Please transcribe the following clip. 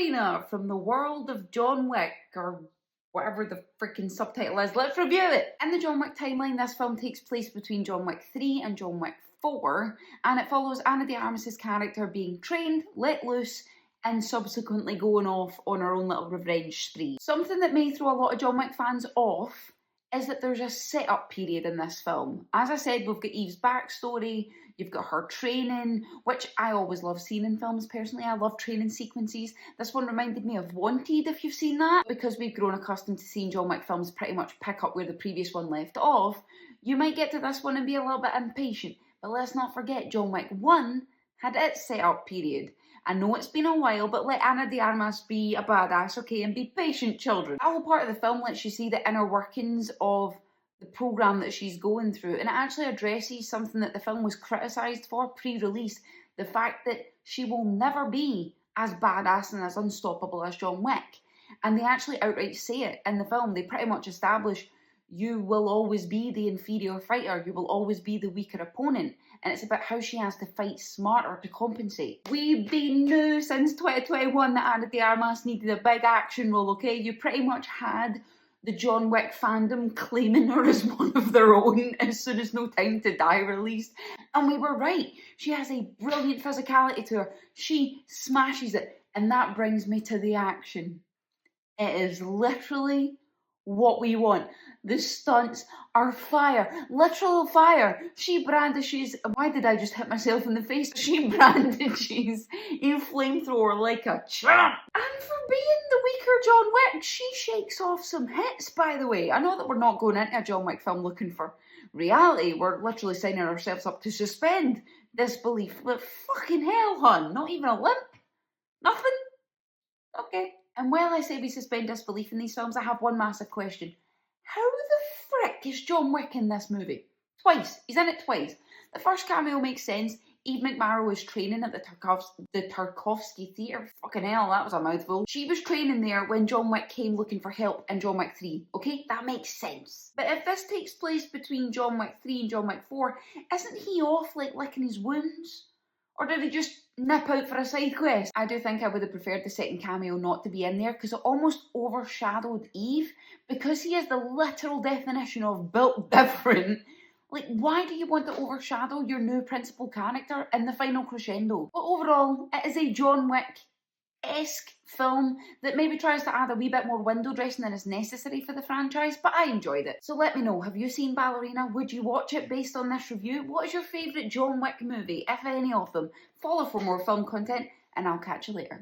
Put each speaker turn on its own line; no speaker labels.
Ballerina from the world of John Wick, or whatever the freaking subtitle is. Let's review it! In the John Wick timeline, this film takes place between John Wick 3 and John Wick 4, and it follows Ana de Armas' character being trained, let loose, and subsequently going off on her own little revenge spree. Something that may throw a lot of John Wick fans off is that there's a setup period in this film. As I said, we've got Eve's backstory, you've got her training, which I always love seeing in films personally. I love training sequences. This one reminded me of Wanted, if you've seen that. Because we've grown accustomed to seeing John Wick films pretty much pick up where the previous one left off, you might get to this one and be a little bit impatient. But let's not forget, John Wick 1 had its setup period. I know it's been a while, but let Ana de Armas be a badass, okay, and be patient, children. That whole part of the film lets you see the inner workings of the programme that she's going through, and it actually addresses something that the film was criticised for pre-release, the fact that she will never be as badass and as unstoppable as John Wick. And they actually outright say it in the film. They pretty much establish you will always be the inferior fighter, you will always be the weaker opponent, and it's about how she has to fight smarter to compensate. We've been new since 2021 that Ana de Armas needed a big action role, okay? You pretty much had the John Wick fandom claiming her as one of their own as soon as No Time to Die released, and we were right. She has a brilliant physicality to her. She smashes it, and that brings me to the action. It is literally what we want. The stunts are fire, literal fire. She brandishes, why did I just hit myself in the face? She brandishes a flamethrower like a champ. And for being the weaker John Wick, she shakes off some hits, by the way. I know that we're not going into a John Wick film looking for reality. We're literally signing ourselves up to suspend disbelief. But fucking hell, hun, not even a limp? Nothing? Okay. And while I say we suspend disbelief in these films, I have one massive question. How the frick is John Wick in this movie? Twice. He's in it twice. The first cameo makes sense. Eve McMarrow was training at the Tarkovsky Theatre. Fucking hell, that was a mouthful. She was training there when John Wick came looking for help in John Wick 3. Okay, that makes sense. But if this takes place between John Wick 3 and John Wick 4, isn't he off like licking his wounds? Or did he just nip out for a side quest? I do think I would have preferred the second cameo not to be in there because it almost overshadowed Eve. Because he is the literal definition of built different. Like, why do you want to overshadow your new principal character in the final crescendo? But overall, it is a John Wick-esque film that maybe tries to add a wee bit more window dressing than is necessary for the franchise, but I enjoyed it. So let me know, have you seen Ballerina? Would you watch it based on this review? What is your favourite John Wick movie, if any of them? Follow for more film content, and I'll catch you later.